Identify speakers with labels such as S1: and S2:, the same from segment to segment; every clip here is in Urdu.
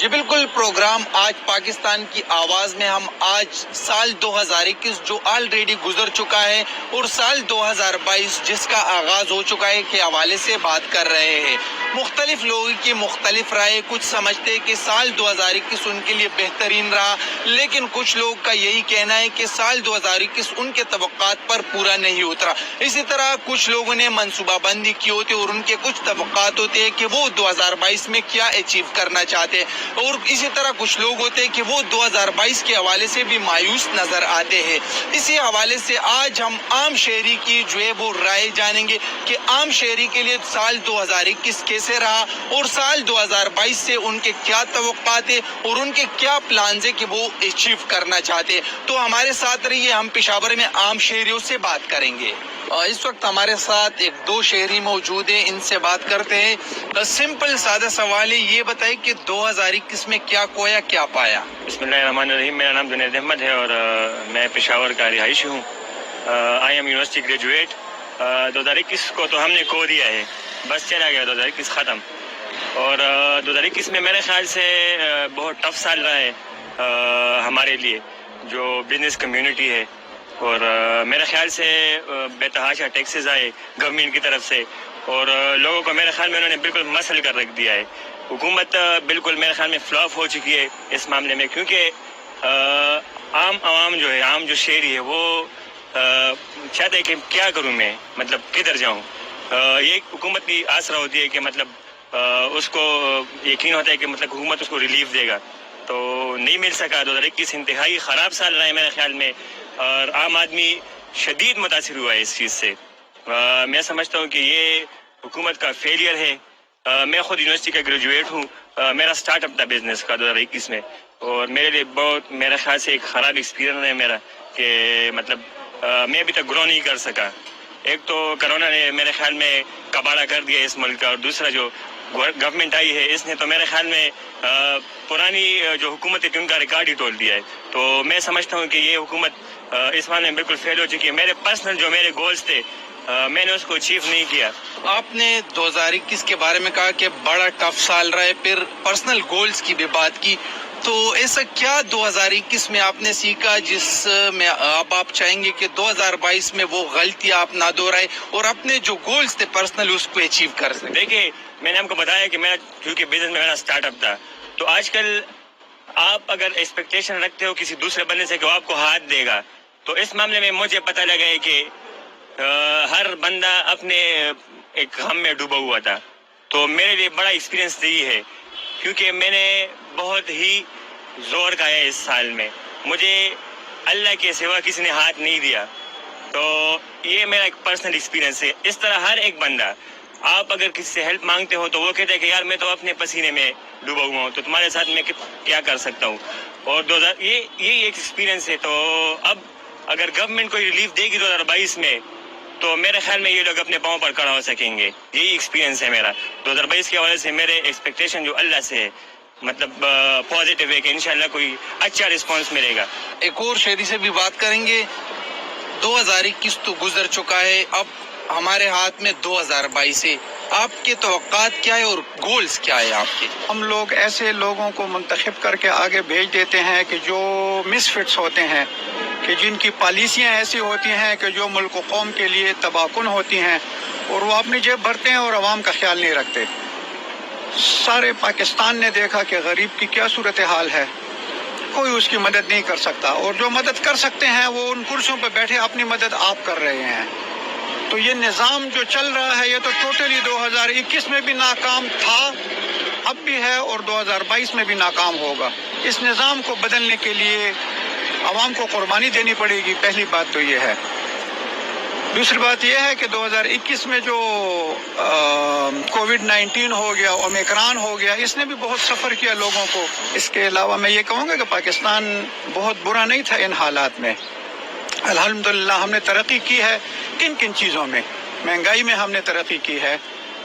S1: جی بالکل، پروگرام آج پاکستان کی آواز میں ہم آج سال 2021 جو آلریڈی گزر چکا ہے اور سال 2022 جس کا آغاز ہو چکا ہے کے حوالے سے بات کر رہے ہیں۔ مختلف لوگوں کی مختلف رائے، کچھ سمجھتے ہیں کہ سال 2021 ان کے لیے بہترین رہا، لیکن کچھ لوگ کا یہی کہنا ہے کہ سال 2021 ان کے توقعات پر پورا نہیں اترا۔ اسی طرح کچھ لوگوں نے منصوبہ بندی کی ہوتی اور ان کے کچھ توقعات ہوتے ہیں کہ وہ 2022 میں کیا اچیو کرنا چاہتے ہیں، اور اسی طرح کچھ لوگ ہوتے ہیں کہ وہ 2022 کے حوالے سے بھی مایوس نظر آتے ہیں۔ اسی حوالے سے آج ہم عام شہری کی جو ہے وہ رائے جانیں گے کہ عام شہری کے لیے سال 2021 کیسے رہا اور سال 2022 سے ان کے کیا توقعات ہیں اور ان کے کیا پلانز ہیں کہ وہ اچیو کرنا چاہتے ہیں۔ تو ہمارے ساتھ رہیے، ہم پشاور میں عام شہریوں سے بات کریں گے۔ اس وقت ہمارے ساتھ ایک دو شہری موجود ہیں، ان سے بات کرتے ہیں۔ سمپل سادہ سوال ہے، یہ بتائیں کہ 2021 میں کیا کھویا کیا پایا؟
S2: بسم اللہ الرحمن الرحیم، میرا نام جنید احمد ہے اور میں پشاور کا رہائشی ہوں۔ I am university graduate. 2021 کو تو ہم نے کھو دیا ہے، بس چلا گیا 2021 ختم۔ اور 2021 میں میرے خیال سے بہت ٹف سال رہا ہے ہمارے لیے جو بزنس کمیونٹی ہے، اور میرے خیال سے بے تحاشا ٹیکسز آئے گورنمنٹ کی طرف سے، اور لوگوں کو میرے خیال میں انہوں نے بالکل مسل کر رکھ دیا ہے۔ حکومت بالکل میرے خیال میں فلاپ ہو چکی ہے اس معاملے میں، کیونکہ عام عوام جو ہے، عام جو شہری ہے، وہ چاہتے ہیں کہ کیا کروں میں، مطلب کدھر جاؤں۔ یہ حکومت کی آسرا ہوتی ہے کہ مطلب اس کو یقین ہوتا ہے کہ مطلب حکومت اس کو ریلیف دے گا، تو نہیں مل سکا۔ 2021 انتہائی خراب سال رہا ہے میرے خیال میں، اور عام آدمی شدید متاثر ہوا ہے اس چیز سے۔ میں سمجھتا ہوں کہ یہ حکومت کا فیلئر ہے۔ میں خود یونیورسٹی کا گریجویٹ ہوں، میرا سٹارٹ اپ تھا بزنس کا 2021 میں، اور میرے لیے بہت میرے خیال سے ایک خراب ایکسپیرینس ہے میرا، کہ مطلب میں ابھی تک گرو نہیں کر سکا۔ ایک تو کرونا نے میرے خیال میں کباڑہ کر دیا اس ملک کا، اور دوسرا جو گورنمنٹ آئی ہے اس نے تو میرے خیال میں پرانی جو حکومت ہے ان کا ریکارڈ ہی توڑ دیا ہے۔ تو میں سمجھتا ہوں کہ یہ حکومت اس معاملے میں بالکل فیل ہو چکی ہے۔ میرے پرسنل جو میرے گولز تھے میں نے اس کو اچیو نہیں کیا۔
S1: آپ نے 2021 کے بارے میں کہا کہ بڑا ٹف سال رہا ہے، پھر پرسنل گولز کی بھی بات کی، تو ایسا کیا 2021 میں آپ نے سیکھا جس میں اب آپ چاہیں گے کہ 2022 میں وہ غلطیاں آپ نہ دہرائے اور اپنے جو گولز تھے پرسنل اس کو اچیو کر سکیں؟
S2: دیکھیے، میں نے آپ کو بتایا کہ میرا کیونکہ بزنس میں میرا سٹارٹ اپ تھا، تو آج کل آپ اگر ایکسپیکٹیشن رکھتے ہو کسی دوسرے بندے سے کہ وہ آپ کو ہاتھ دے گا، تو اس معاملے میں مجھے پتہ لگا ہے کہ ہر بندہ اپنے ایک غم میں ڈوبا ہوا تھا۔ تو میرے لیے بڑا ایکسپیرینس یہی ہے، کیونکہ میں نے بہت ہی زور کھایا اس سال میں، مجھے اللہ کے سوا کسی نے ہاتھ نہیں دیا۔ تو یہ میرا ایک پرسنل ایکسپیرینس ہے۔ اس طرح ہر ایک بندہ، آپ اگر کسی سے ہیلپ مانگتے ہو تو وہ کہتے ہیں کہ یار میں تو اپنے پسینے میں ڈوبا ہوا ہوں، تو تمہارے ساتھ میں کیا کر سکتا ہوں۔ اور یہ ایک ایکسپیرینس ہے۔ تو اب اگر گورنمنٹ کوئی ریلیف دے گی 2022 میں، تو میرے خیال میں یہ لوگ اپنے پاؤں پر کھڑا ہو سکیں گے۔ یہی ایکسپیرینس ہے میرا 2022 کے حوالے سے۔ میرے ایکسپیکٹیشن جو اللہ سے ہے مطلب پازیٹیو ہے کہ انشاءاللہ کوئی اچھا رسپانس ملے گا۔
S1: ایک اور شہری سے بھی بات کریں گے۔ 2021 تو گزر چکا ہے، اب ہمارے ہاتھ میں 2022 ہے، آپ کے توقعات کیا ہے اور گولز کیا ہے آپ کے؟
S3: ہم لوگ ایسے لوگوں کو منتخب کر کے آگے بھیج دیتے ہیں کہ جو مس فٹس ہوتے ہیں، کہ جن کی پالیسیاں ایسی ہوتی ہیں کہ جو ملک و قوم کے لیے تباہ کن ہوتی ہیں، اور وہ اپنی جیب بھرتے ہیں اور عوام کا خیال نہیں رکھتے۔ سارے پاکستان نے دیکھا کہ غریب کی کیا صورتحال ہے، کوئی اس کی مدد نہیں کر سکتا، اور جو مدد کر سکتے ہیں وہ ان کرسیوں پہ بیٹھے اپنی مدد آپ کر رہے ہیں۔ تو یہ نظام جو چل رہا ہے یہ تو ٹوٹلی 2021 میں بھی ناکام تھا، اب بھی ہے، اور 2022 میں بھی ناکام ہوگا۔ اس نظام کو بدلنے کے لیے عوام کو قربانی دینی پڑے گی، پہلی بات تو یہ ہے۔ دوسری بات یہ ہے کہ 2021 میں جو کووڈ-19 ہو گیا، اومیکران ہو گیا، اس نے بھی بہت سفر کیا لوگوں کو۔ اس کے علاوہ میں یہ کہوں گا کہ پاکستان بہت برا نہیں تھا ان حالات میں۔ الحمدللہ ہم نے ترقی کی ہے۔ کن کن چیزوں میں؟ مہنگائی میں ہم نے ترقی کی ہے،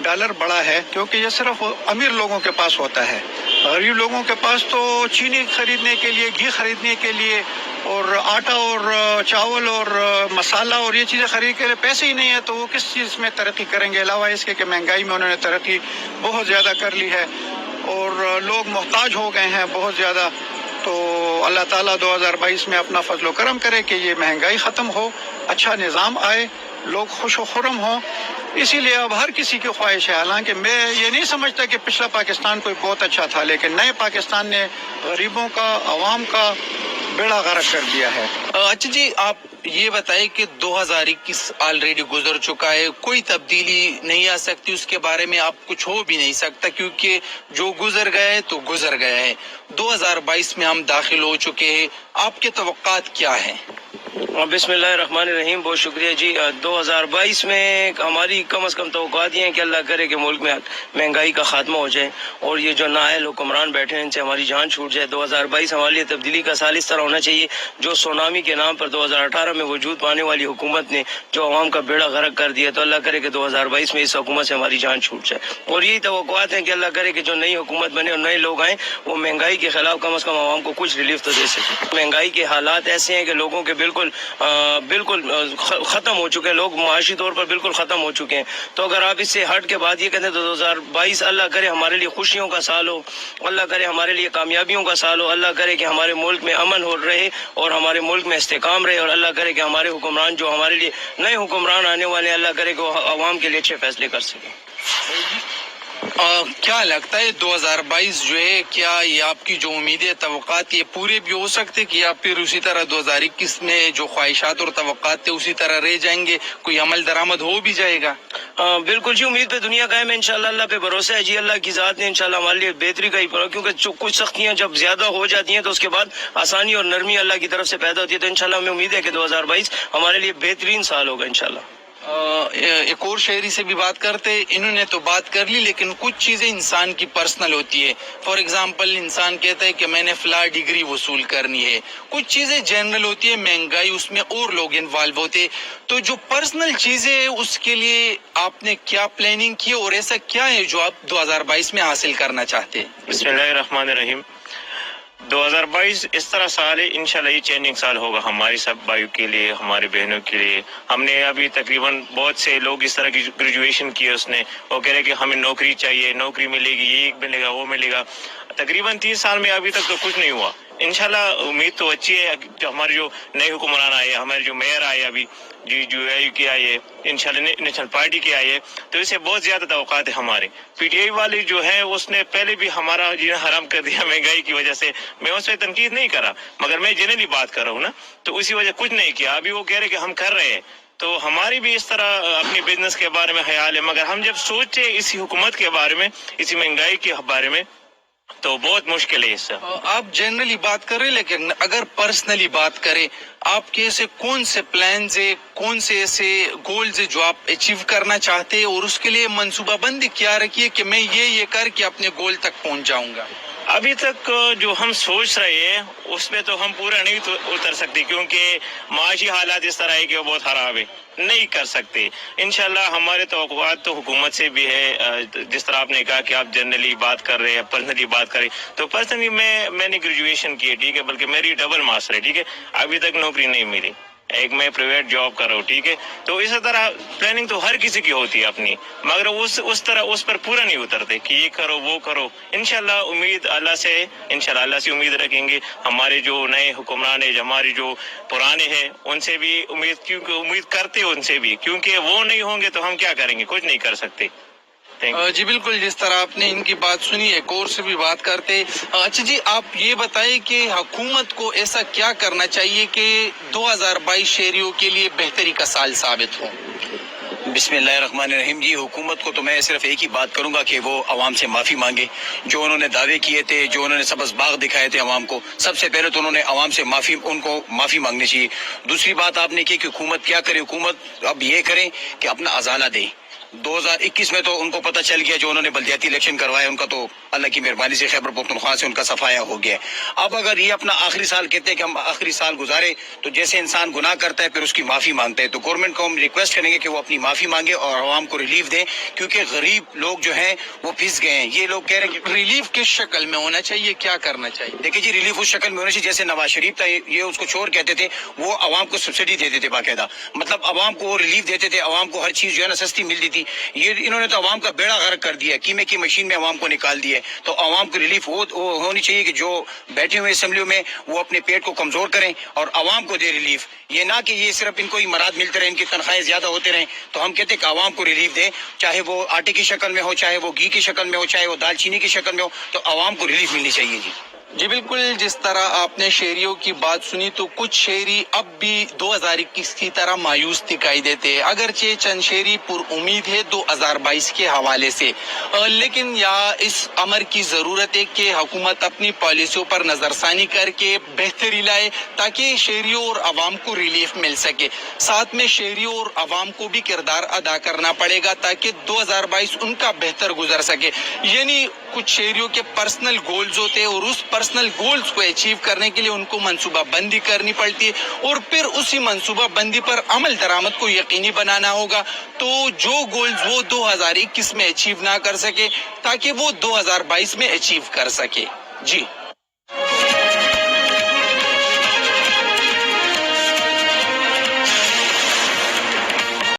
S3: ڈالر بڑا ہے، کیونکہ یہ صرف امیر لوگوں کے پاس ہوتا ہے۔ غریب لوگوں کے پاس تو چینی خریدنے کے لیے، گھی خریدنے کے لیے، اور آٹا اور چاول اور مسالہ اور یہ چیزیں خرید کے لیے پیسے ہی نہیں ہے، تو وہ کس چیز میں ترقی کریں گے؟ علاوہ اس کے کہ مہنگائی میں انہوں نے ترقی بہت زیادہ کر لی ہے۔ اور لوگ محتاج ہو گئے ہیں بہت زیادہ. تو اللہ تعالیٰ 2022 میں اپنا فضل و کرم کرے کہ یہ مہنگائی ختم ہو, اچھا نظام آئے, لوگ خوش و خرم ہوں. اسی لیے اب ہر کسی کی خواہش ہے, حالانکہ میں یہ نہیں سمجھتا کہ پچھلا پاکستان کوئی بہت اچھا تھا, لیکن نئے پاکستان نے غریبوں کا, عوام کا بیڑا غرق کر دیا ہے.
S1: اچھا جی, آپ یہ بتائیں کہ 2021 آلریڈی گزر چکا ہے, کوئی تبدیلی نہیں آ سکتی, اس کے بارے میں آپ کچھ ہو بھی نہیں سکتا, کیونکہ جو گزر گیا ہے تو گزر گیا ہے. 2022 میں ہم داخل ہو چکے ہیں, آپ کے توقعات کیا ہیں؟
S4: بسم اللہ الرحمن الرحیم. بہت شکریہ جی. 2022 میں ہماری کم از کم توقعات یہ ہیں کہ اللہ کرے کہ ملک میں مہنگائی کا خاتمہ ہو جائے اور یہ جو نااہل حکمران بیٹھے ہیں ان سے ہماری جان چھوٹ جائے. 2022 ہمارے لیے تبدیلی کا سال اس طرح ہونا چاہیے جو سونامی کے نام پر 2018 میں وجود پانے والی حکومت نے جو عوام کا بیڑا غرق کر دیا, تو اللہ کرے کہ 2022 میں اس حکومت سے ہماری جان چھوٹ جائے. اور یہی توقعات ہیں کہ اللہ کرے کہ جو نئی حکومت بنے اور نئے لوگ آئیں وہ مہنگائی کے خلاف کم از کم عوام کو کچھ ریلیف تو دے سکیں. مہنگائی کے حالات ایسے ہیں کہ لوگوں کے بالکل ختم ہو چکے ہیں, لوگ معاشی طور پر بالکل ختم ہو چکے ہیں. تو اگر آپ اس سے ہٹ کے بعد یہ کہتے ہیں تو 2022 اللہ کرے ہمارے لیے خوشیوں کا سال ہو, اللہ کرے ہمارے لیے کامیابیوں کا سال ہو, اللہ کرے کہ ہمارے ملک میں امن ہو رہے اور ہمارے ملک میں استحکام رہے, اور اللہ کرے کہ ہمارے حکمران جو ہمارے لیے نئے حکمران آنے والے ہیں اللہ کرے کہ وہ عوام کے لیے اچھے فیصلے کر سکیں.
S1: کیا لگتا ہے 2022 جو ہے, کیا یہ آپ کی جو امیدیں توقعات یہ پورے بھی ہو سکتے کہ یا پھر اسی طرح 2021 میں جو خواہشات اور توقعات تھے اسی طرح رہ جائیں گے, کوئی عمل درآمد ہو بھی جائے گا؟
S4: بالکل جی, امید پہ دنیا قائم ہے, انشاءاللہ اللہ پہ بھروسہ ہے جی. اللہ کی ذات نے انشاءاللہ ہمارے لیے بہتری کا ہی پڑا, کیونکہ کچھ سختیاں جب زیادہ ہو جاتی ہیں تو اس کے بعد آسانی اور نرمی اللہ کی طرف سے پیدا ہوتی ہے. تو انشاءاللہ ہمیں امید ہے کہ 2022 ہمارے لیے بہترین سال ہوگا انشاءاللہ.
S1: ایک اور شہری سے بھی بات کرتے, انہوں نے تو بات کر لی لیکن کچھ چیزیں انسان کی پرسنل ہوتی ہے. فار ایگزامپل انسان کہتا ہے کہ میں نے فلاں ڈگری وصول کرنی ہے, کچھ چیزیں جنرل ہوتی ہے, مہنگائی اس میں اور لوگ انوالو ہوتے, تو جو پرسنل چیزیں ہیں اس کے لیے آپ نے کیا پلاننگ کی اور ایسا کیا ہے جو آپ 2022 میں حاصل کرنا چاہتے ہیں؟
S2: بسم اللہ الرحمن الرحیم. 2022 اس طرح سال ہے, انشاءاللہ یہ چینجنگ سال ہوگا ہماری سب بھائیوں کے لیے, ہماری بہنوں کے لیے. ہم نے ابھی تقریباً بہت سے لوگ اس طرح کی گریجویشن کی, اس نے وہ کہہ رہے کہ ہمیں نوکری چاہیے, نوکری ملے گی, یہ ملے گا, وہ ملے گا. تقریباً 30 سال میں ابھی تک تو کچھ نہیں ہوا. انشاءاللہ امید تو اچھی ہے, جو ہمارے جو نئے حکمران آئے, ہمارے جو میئر آئے ابھی جو AU کے آئے, انشاءاللہ نیشنل پارٹی کے آئے, تو اسے بہت زیادہ توقعات ہے ہمارے. PTI والے جو ہے اس نے پہلے بھی ہمارا جینا حرام کر دیا مہنگائی کی وجہ سے. میں اس پہ تنقید نہیں کرا, مگر میں جنرلی بات کر رہا ہوں نا, تو اسی وجہ کچھ نہیں کیا. ابھی وہ کہہ رہے کہ ہم کر رہے ہیں, تو ہماری بھی اس طرح اپنی بزنس کے بارے میں خیال ہے, مگر ہم جب سوچے اسی حکومت کے بارے میں, اسی مہنگائی کے بارے میں, تو بہت مشکل ہے اس سے.
S1: آپ جنرلی بات کر رہے, لیکن اگر پرسنلی بات کریں, آپ کے ایسے کون سے پلانز ہیں, کون سے ایسے گولز ہیں جو آپ اچیو کرنا چاہتے ہیں اور اس کے لیے منصوبہ بندی کیا رکھیے کہ میں یہ کر کے اپنے گول تک پہنچ جاؤں گا؟
S2: ابھی تک جو ہم سوچ رہے ہیں اس میں تو ہم پورا نہیں اتر سکتے, کیونکہ معاشی حالات اس طرح ہے کہ وہ بہت خراب ہے, نہیں کر سکتے. انشاءاللہ ہمارے توقعات تو حکومت سے بھی ہے, جس طرح آپ نے کہا کہ آپ جنرلی بات کر رہے ہیں, پرسنلی بات کر رہے ہیں, تو پرسنلی میں نے گریجویشن کی ہے, ٹھیک ہے, بلکہ میری ڈبل ماسٹر ہے, ٹھیک ہے, ابھی تک نوکری نہیں ملی, ایک میں پرائیویٹ جاب کر رہا ہوں, ٹھیک ہے. تو اس طرح پلاننگ تو ہر کسی کی ہوتی ہے اپنی, مگر اس طرح اس پر پورا نہیں اترتے کہ یہ کرو وہ کرو. انشاءاللہ امید اللہ سے, انشاءاللہ اللہ سے امید رکھیں گے. ہمارے جو نئے حکمران ہیں, ہمارے جو پرانے ہیں, ان سے بھی امید, کیونکہ امید کرتے ان سے بھی, کیونکہ وہ نہیں ہوں گے تو ہم کیا کریں گے, کچھ نہیں کر سکتے.
S1: جی بالکل, جس طرح آپ نے ان کی بات سنی, ایک اور سے بھی بات کرتے. اچھا جی, آپ یہ بتائیں کہ حکومت کو ایسا کیا کرنا چاہیے کہ 2022 شہریوں کے لیے بہتری کا سال ثابت ہو؟
S5: بسم اللہ الرحمن الرحیم. جی, حکومت کو تو میں صرف ایک ہی بات کروں گا کہ وہ عوام سے معافی مانگے. جو انہوں نے دعوے کیے تھے, جو انہوں نے سبز باغ دکھائے تھے عوام کو, سب سے پہلے تو انہوں نے عوام سے ان کو معافی مانگنی چاہیے. دوسری بات آپ نے کی کہ حکومت کیا کرے, حکومت اب یہ کرے کہ اپنا ازالہ دے. 2021 میں تو ان کو پتہ چل گیا, جو انہوں نے بلدیاتی الیکشن کروائے ان کا تو اللہ کی مہربانی سے خیبر پختونخوا سے ان کا صفایا ہو گیا. اب اگر یہ اپنا آخری سال کہتے ہیں کہ ہم آخری سال گزارے, تو جیسے انسان گناہ کرتا ہے پھر اس کی معافی مانگتا ہے, تو گورنمنٹ کو ہم ریکویسٹ کریں گے کہ وہ اپنی معافی مانگے اور عوام کو ریلیف دیں, کیونکہ غریب لوگ جو ہیں وہ پھنس گئے ہیں. یہ لوگ کہہ رہے ہیں کہ
S1: ریلیف کس شکل میں ہونا چاہیے, کیا کرنا چاہیے؟
S5: دیکھیں جی, ریلیف اس شکل میں ہونا چاہیے جیسے نواز شریف تھا, یہ اس کو چور کہتے تھے, وہ عوام کو سبسڈی دیتے تھے باقاعدہ, مطلب عوام کو وہ ریلیف دیتے تھے, عوام کو ہر چیز جو ہے نا سستی ملتی تھی. تھی. یہ انہوں نے تو عوام کا بیڑا غرق کر دیا, قیمے کی مشین میں عوام کو نکال دیا. تو عوام کو ریلیف وہ ہونی چاہیے کہ جو بیٹھے ہوئے اسمبلیوں میں وہ اپنے پیٹ کو کمزور کریں اور عوام کو دے ریلیف. یہ نہ کہ یہ صرف ان کو ہی مراد ملتے رہے, ان کی تنخواہیں زیادہ ہوتے رہیں. تو ہم کہتے ہیں کہ عوام کو ریلیف دیں, چاہے وہ آٹے کی شکل میں ہو, چاہے وہ گھی کی شکل میں ہو, چاہے وہ دال چینی کی شکل میں ہو, تو عوام کو ریلیف ملنی چاہیے.
S1: جی بالکل, جس طرح آپ نے شہریوں کی بات سنی تو کچھ شہری اب بھی 2021 کی طرح مایوس دکھائی دیتے ہیں, اگرچہ چند شہری پر امید ہے 2022 کے حوالے سے, لیکن یہاں اس امر کی ضرورت ہے کہ حکومت اپنی پالیسیوں پر نظر ثانی کر کے بہتری لائے تاکہ شہریوں اور عوام کو ریلیف مل سکے. ساتھ میں شہریوں اور عوام کو بھی کردار ادا کرنا پڑے گا تاکہ 2022 ان کا بہتر گزر سکے. یعنی کچھ شہریوں کے پرسنل گولز ہوتے ہیں اور اس پرسنل گولز کو اچیو کرنے کے لیے ان کو منصوبہ بندی کرنی پڑتی ہے اور پھر اسی منصوبہ بندی پر عمل درآمد کو یقینی بنانا ہوگا. تو جو گولز وہ 2021 میں اچیو نہ کر سکے تاکہ وہ 2022 میں اچیو کر سکے. جی